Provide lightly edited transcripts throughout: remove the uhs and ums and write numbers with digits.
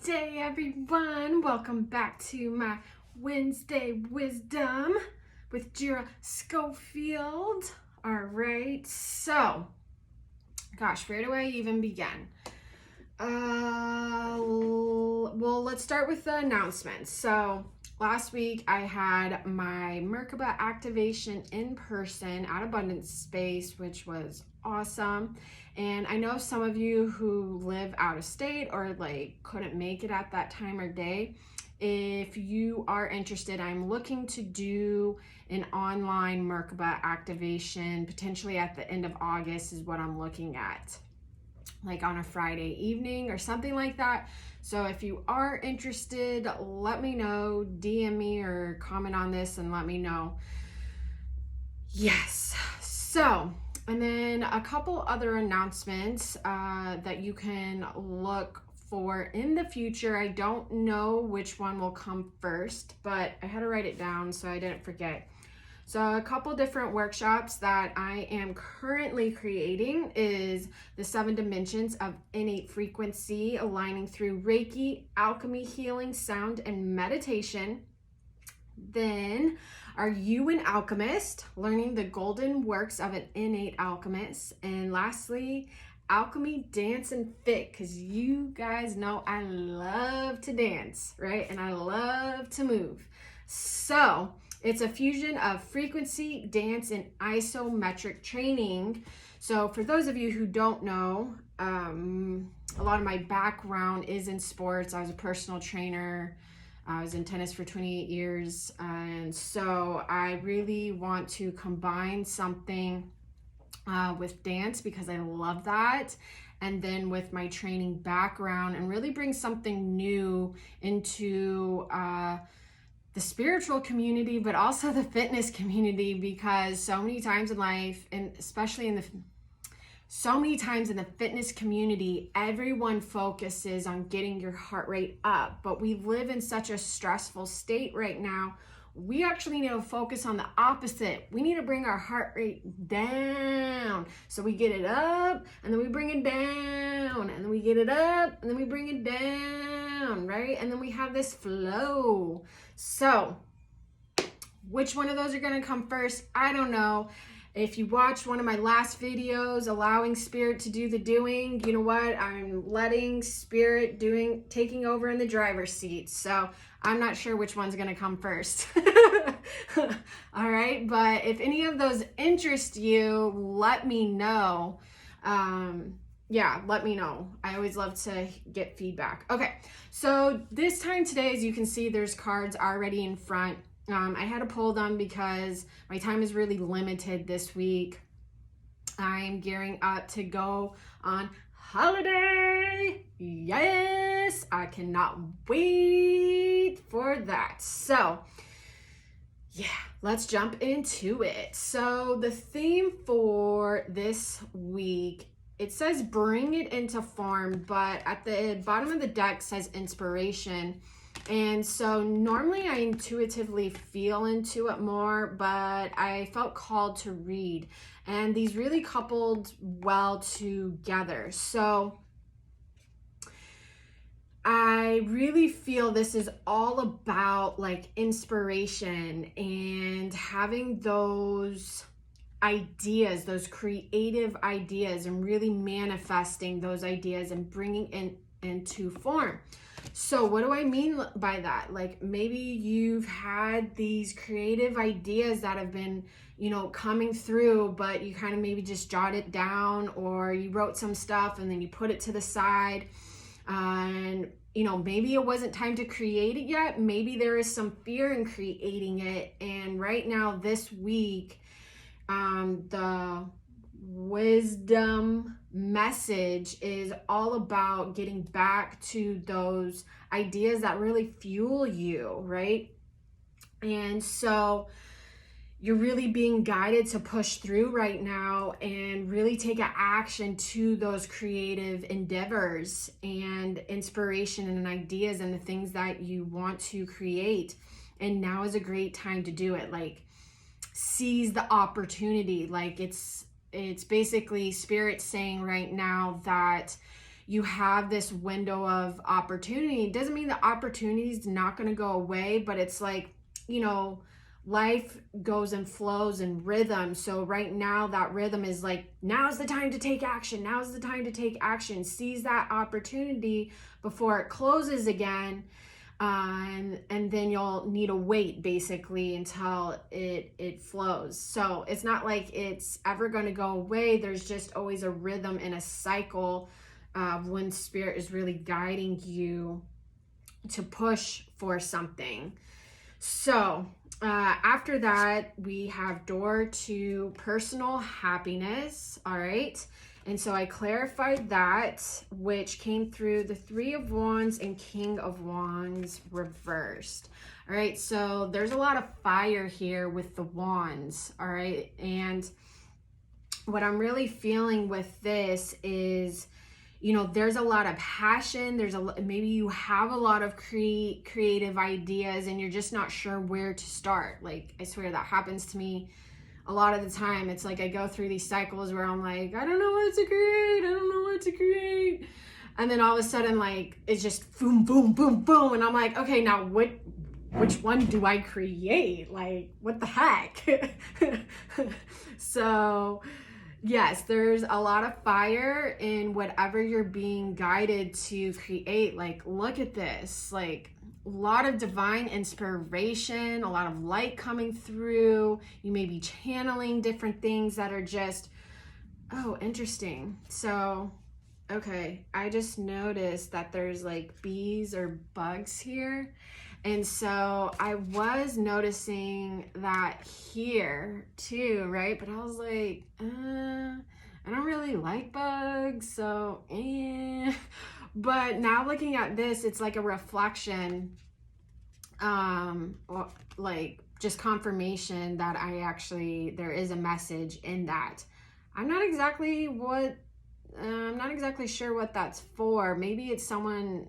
day, everyone. Welcome back to my Wednesday Wisdom with Jira Schofield. All right, so, gosh, where do I even begin? Well, let's start with the announcements. So, last week I had my Merkaba activation in person at Abundance Space, which was awesome. And I know some of you who live out of state or like couldn't make it at that time or day. If you are interested, I'm looking to do an online Merkaba activation potentially at the end of August is what I'm looking at, like on a Friday evening or something like that. So if you are interested, let me know, DM me or comment on this and let me know. Yes. So, and then a couple other announcements that you can look for in the future. I don't know which one will come first, but I had to write it down so I didn't forget. So a couple different workshops that I am currently creating is the 7 dimensions of innate frequency, aligning through Reiki, alchemy, healing, sound, and meditation. Then, are you an alchemist? Learning the golden works of an innate alchemist. And lastly, alchemy, dance, and fit, because you guys know I love to dance, right? And I love to move. So, it's a fusion of frequency, dance, and isometric training. So for those of you who don't know, a lot of my background is in sports. I was a personal trainer. I was in tennis for 28 years. And so I really want to combine something with dance because I love that. And then with my training background and really bring something new into the spiritual community, but also the fitness community, because so many times in life, and especially so many times in the fitness community, everyone focuses on getting your heart rate up, but we live in such a stressful state right now. We actually need to focus on the opposite. We need to bring our heart rate down. So we get it up and then we bring it down, and then we get it up and then we bring it down, right? And then we have this flow. So which one of those are going to come first? I don't know. If you watched one of my last videos, allowing spirit to do the doing, you know what? I'm letting spirit taking over in the driver's seat. So I'm not sure which one's going to come first. All right. But if any of those interest you, let me know. Yeah, let me know. I always love to get feedback. Okay. So this time today, as you can see, there's cards already in front. I had to pull them because my time is really limited this week. I'm gearing up to go on holiday. Yes, I cannot wait for that. So, yeah, let's jump into it. So the theme for this week, it says bring it into form, but at the bottom of the deck says inspiration. And so normally I intuitively feel into it more, but I felt called to read. And these really coupled well together. So I really feel this is all about like inspiration and having those ideas, those creative ideas, and really manifesting those ideas and bringing it into form. So what do I mean by that? Like maybe you've had these creative ideas that have been, coming through, but you kind of maybe just jotted it down, or you wrote some stuff and then you put it to the side. And, maybe it wasn't time to create it yet. Maybe there is some fear in creating it. And right now, this week, the wisdom message is all about getting back to those ideas that really fuel you, right? And so you're really being guided to push through right now and really take an action to those creative endeavors and inspiration and ideas and the things that you want to create. And now is a great time to do it. Like, seize the opportunity. Like it's basically spirit saying right now that you have this window of opportunity. It doesn't mean the opportunity is not going to go away, but it's like, you know, life goes and flows in rhythm. So right now that rhythm is like, now's the time to take action. Now's the time to take action. Seize that opportunity before it closes again. And then you'll need to wait basically until it flows. So it's not like it's ever going to go away. There's just always a rhythm and a cycle when spirit is really guiding you to push for something. So after that, we have door to personal happiness. All right. And so I clarified that, which came through the Three of Wands and King of Wands reversed. All right. So there's a lot of fire here with the wands. All right. And what I'm really feeling with this is, you know, there's a lot of passion. Maybe you have a lot of creative ideas and you're just not sure where to start. Like, I swear that happens to me a lot of the time. It's like I go through these cycles where I'm like, I don't know what to create. I don't know what to create. And then all of a sudden, like, it's just boom, boom, boom, boom. And I'm like, okay, now which one do I create? Like, what the heck? So yes, there's a lot of fire in whatever you're being guided to create. Like, look at this, like a lot of divine inspiration, a lot of light coming through. You may be channeling different things that are just, oh, interesting. So, okay, I just noticed that there's like bees or bugs here. And so I was noticing that here too, right? But I was like, I don't really like bugs, so But now looking at this, it's like a reflection, like just confirmation that there is a message in that. I'm not exactly sure what that's for. Maybe it's someone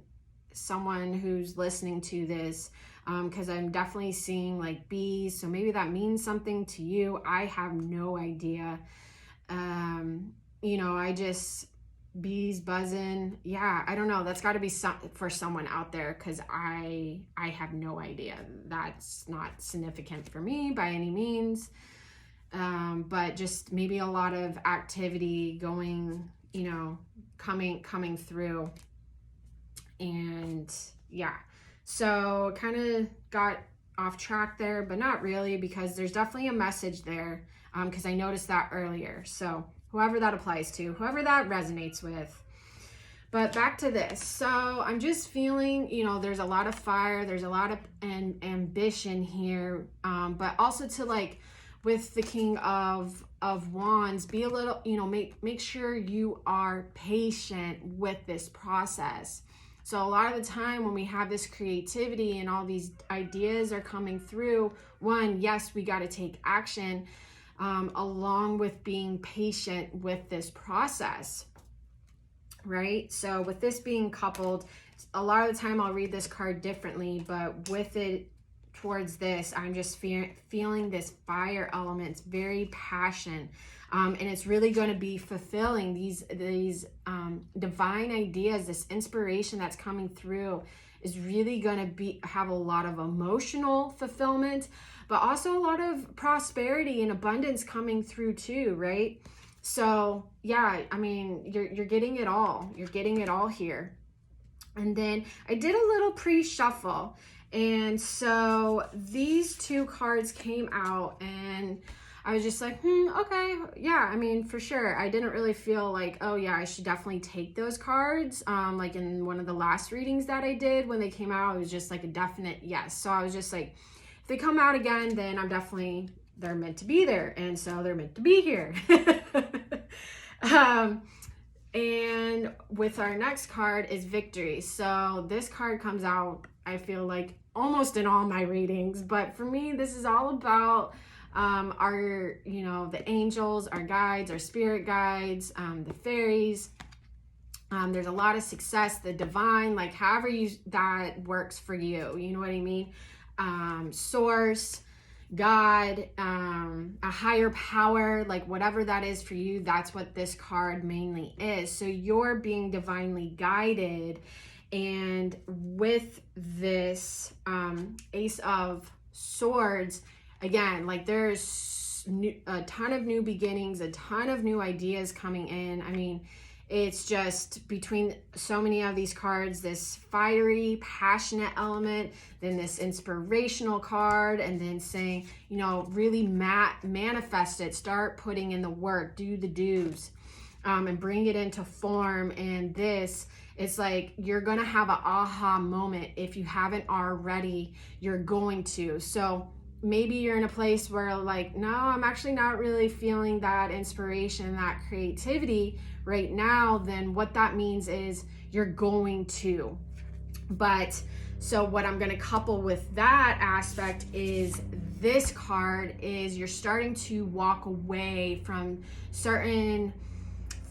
who's listening to this, because I'm definitely seeing like bees, so maybe that means something to you. I have no idea. You know, bees buzzing, yeah, I don't know, that's got to be for someone out there, because I have no idea. That's not significant for me by any means, but just maybe a lot of activity going, you know, coming through. And yeah, so kind of got off track there, but not really, because there's definitely a message there, because I noticed that earlier. So whoever that applies to, whoever that resonates with. But back to this. So I'm just feeling, you know, there's a lot of fire, there's a lot of ambition here, but also to, like, with the King of Wands, be a little, you know, make sure you are patient with this process. So a lot of the time when we have this creativity and all these ideas are coming through, one, yes, we got to take action, along with being patient with this process, right? So with this being coupled, a lot of the time I'll read this card differently, but with it towards this, I'm just feeling this fire element. It's very passion. And it's really going to be fulfilling these divine ideas. This inspiration that's coming through is really going to have a lot of emotional fulfillment, but also a lot of prosperity and abundance coming through too, right? So yeah, I mean, you're getting it all. You're getting it all here. And then I did a little pre-shuffle, and so these two cards came out, and I was just like, okay, yeah, I mean, for sure. I didn't really feel like, oh yeah, I should definitely take those cards. Like in one of the last readings that I did, when they came out, it was just like a definite yes. So I was just like, if they come out again, then they're meant to be there. And so they're meant to be here. And with our next card is victory. So this card comes out, I feel like, almost in all my readings. But for me, this is all about our, you know, the angels, our guides, our spirit guides, the fairies. There's a lot of success, the divine, like however that works for you. You know what I mean? Source, God, a higher power, like whatever that is for you, that's what this card mainly is. So you're being divinely guided. And with this Ace of Swords, again, like there's a ton of new beginnings, a ton of new ideas coming in. I mean, it's just between so many of these cards, this fiery, passionate element, then this inspirational card, and then saying, you know, really manifest it, start putting in the work, do the do's, and bring it into form. And this, it's like you're going to have an aha moment. If you haven't already, you're going to. So maybe you're in a place where like, no, I'm actually not really feeling that inspiration, that creativity right now. Then what that means is you're going to. But so what I'm going to couple with that aspect is this card is you're starting to walk away from certain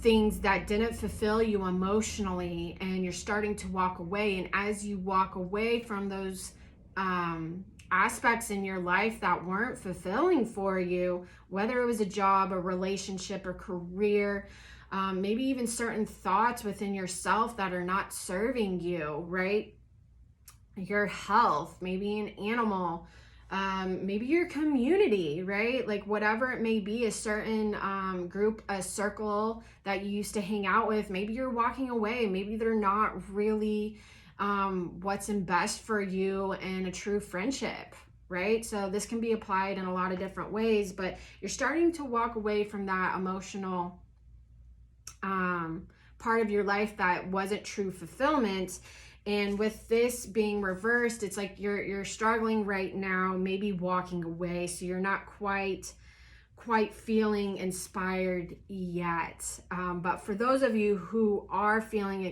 things that didn't fulfill you emotionally, and you're starting to walk away. And as you walk away from those aspects in your life that weren't fulfilling for you, whether it was a job, a relationship, or career, maybe even certain thoughts within yourself that are not serving you, right? Your health, maybe an animal, maybe your community, right? Like whatever it may be, a certain group, a circle that you used to hang out with, maybe you're walking away, maybe they're not really what's in best for you and a true friendship, right? So this can be applied in a lot of different ways, but you're starting to walk away from that emotional part of your life that wasn't true fulfillment. And with this being reversed, it's like you're struggling right now, maybe walking away, so you're not quite feeling inspired yet. But for those of you who are feeling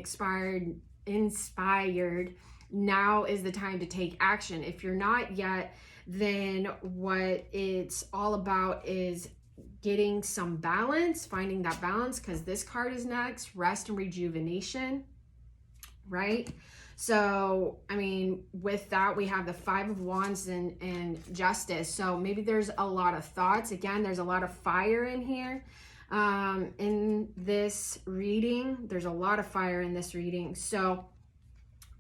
inspired, now is the time to take action. If you're not yet, then what it's all about is getting some balance, finding that balance, because this card is next, rest and rejuvenation, right? So, I mean, with that, we have the Five of Wands and Justice. So maybe there's a lot of thoughts. Again, there's a lot of fire in here. In this reading, there's a lot of fire in this reading. So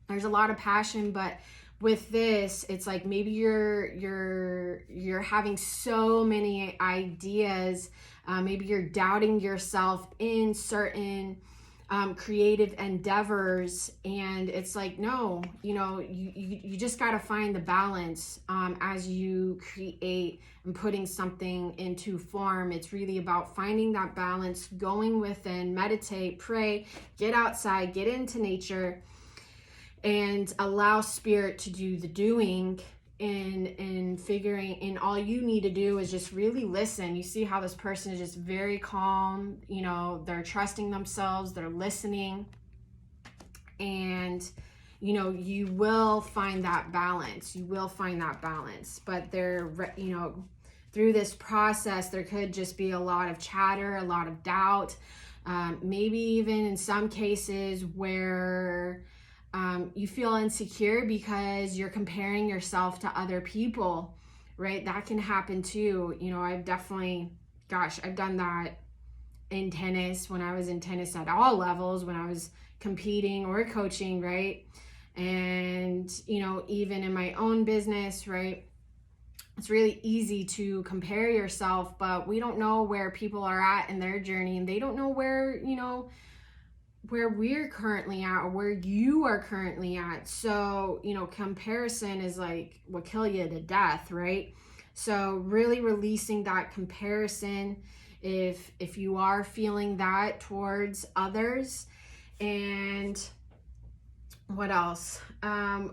there's a lot of passion, but with this, it's like maybe you're having so many ideas. Maybe you're doubting yourself in certain creative endeavors, and it's like, no, you know, you just got to find the balance as you create and putting something into form. It's really about finding that balance, going within, meditate, pray, get outside, get into nature, and allow spirit to do the doing. In figuring, and all you need to do is just really listen. You see how this person is just very calm, you know, they're trusting themselves, they're listening, and you know, you will find that balance. But they're, you know, through this process, there could just be a lot of chatter, a lot of doubt, maybe even in some cases where you feel insecure because you're comparing yourself to other people, right? That can happen too. You know, I've definitely, I've done that in tennis, when I was in tennis at all levels, when I was competing or coaching, right? And, you know, even in my own business, right? It's really easy to compare yourself, but we don't know where people are at in their journey, and they don't know where, you know, where we're currently at or where you are currently at. So, you know, comparison is like what kill you to death, right? So really releasing that comparison if you are feeling that towards others. And what else?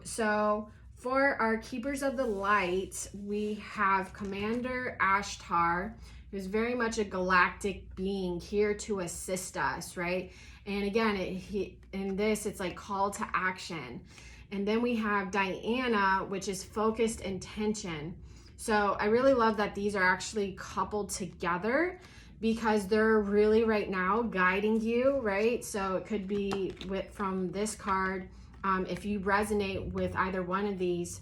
So for our Keepers of the Light, we have Commander Ashtar, who's very much a galactic being here to assist us, right? And again, in this, it's like call to action. And then we have Diana, which is focused intention. So I really love that these are actually coupled together, because they're really right now guiding you, right? So it could be from this card, if you resonate with either one of these,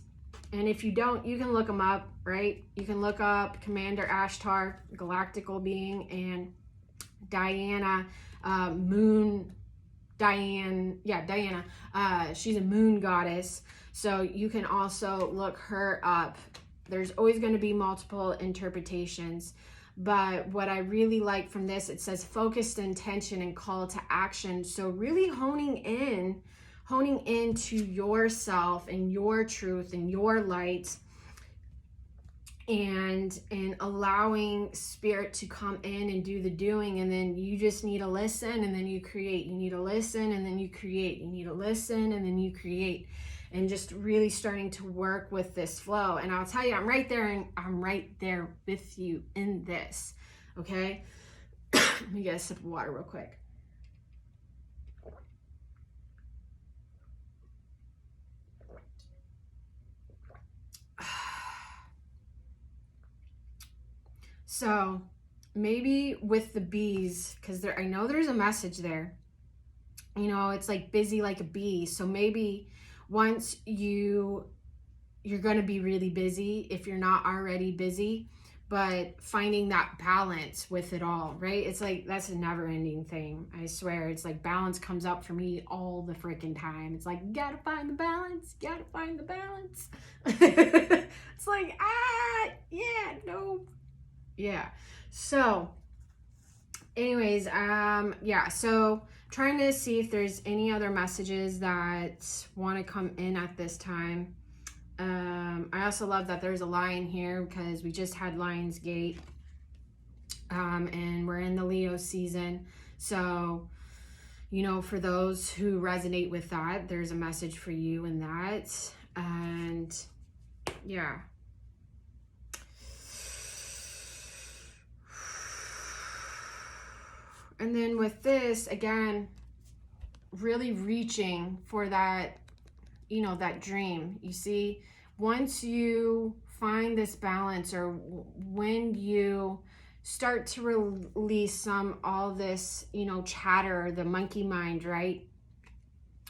And if you don't, you can look them up, right? You can look up Commander Ashtar, galactical being, and Diana, Diana. She's a moon goddess. So you can also look her up. There's always going to be multiple interpretations. But what I really like from this, it says focused intention and call to action. So really honing into yourself and your truth and your light, and allowing spirit to come in and do the doing. And then you just need to listen, and then you create. You need to listen, and then you create. You need to listen, and then you create. And just really starting to work with this flow. And I'll tell you, I'm right there, and I'm right there with you in this. Okay. Let me get a sip of water real quick. So maybe with the bees, because I know there's a message there. You know, it's like busy like a bee. So maybe once you're going to be really busy if you're not already busy, but finding that balance with it all, right? It's like, that's a never ending thing. I swear. It's like balance comes up for me all the freaking time. It's like, you gotta find the balance. You gotta find the balance. It's like, yeah, no. Yeah. So anyways, yeah, so trying to see if there's any other messages that want to come in at this time. I also love that there's a lion here, because we just had Lion's Gate, and we're in the Leo season. So, you know, for those who resonate with that, there's a message for you in that. And yeah. And then with this, again, really reaching for that, you know, that dream. You see, once you find this balance, or when you start to release all this, you know, chatter, the monkey mind, right?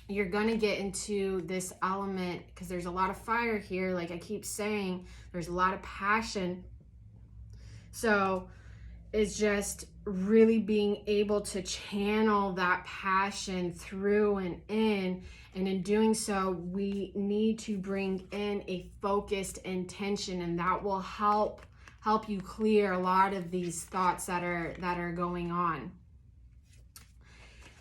You're going to get into this element, because there's a lot of fire here. Like I keep saying, there's a lot of passion. So it's just really being able to channel that passion through and in doing so, we need to bring in a focused intention, and that will help you clear a lot of these thoughts that are going on.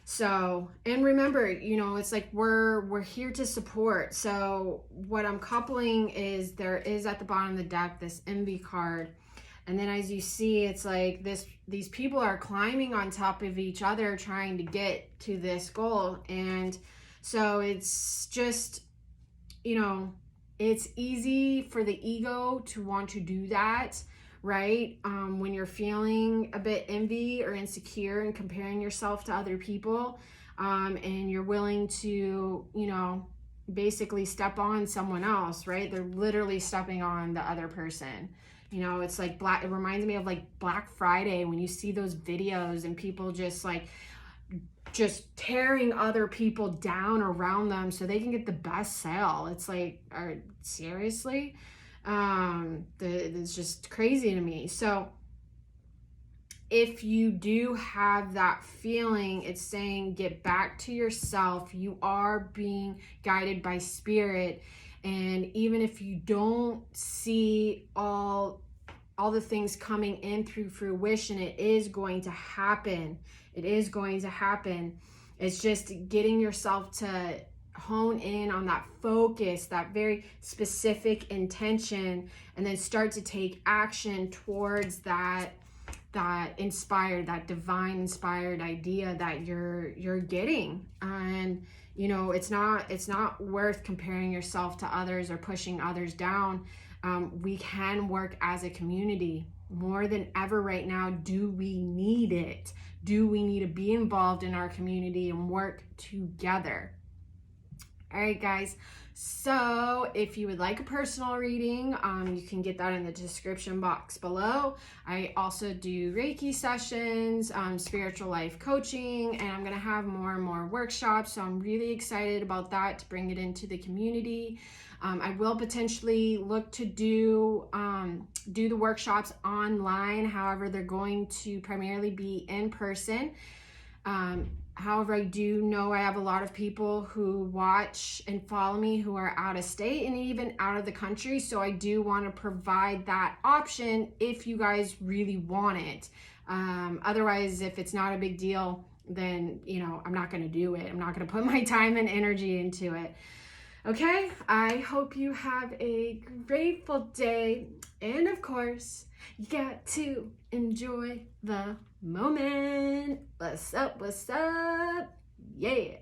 So, and remember, you know, it's like we're here to support. So what I'm coupling is, there is at the bottom of the deck this envy card. And then as you see, it's like these people are climbing on top of each other trying to get to this goal. And so it's just, you know, it's easy for the ego to want to do that, right? When you're feeling a bit envy or insecure and comparing yourself to other people, and you're willing to, you know, basically step on someone else, right? They're literally stepping on the other person. You know, it's like it reminds me of like Black Friday, when you see those videos and people just tearing other people down around them so they can get the best sale. It's like, seriously? It's just crazy to me. So if you do have that feeling, it's saying get back to yourself. You are being guided by spirit. And even if you don't see all the things coming in through fruition, it is going to happen. It is going to happen. It's just getting yourself to hone in on that focus, that very specific intention, and then start to take action towards that inspired, that divine inspired idea that you're getting. And you know, it's not worth comparing yourself to others or pushing others down. We can work as a community more than ever right now. Do we need it? Do we need to be involved in our community and work together? All right, guys. So if you would like a personal reading, you can get that in the description box below. I also do Reiki sessions, spiritual life coaching, and I'm going to have more and more workshops. So I'm really excited about that to bring it into the community. I will potentially look to do the workshops online. However, they're going to primarily be in person. However, I do know I have a lot of people who watch and follow me who are out of state and even out of the country. So I do want to provide that option if you guys really want it. Otherwise, if it's not a big deal, then, I'm not going to do it. I'm not going to put my time and energy into it. Okay, I hope you have a grateful day. And of course, you got to enjoy the moment. What's up? What's up? Yeah.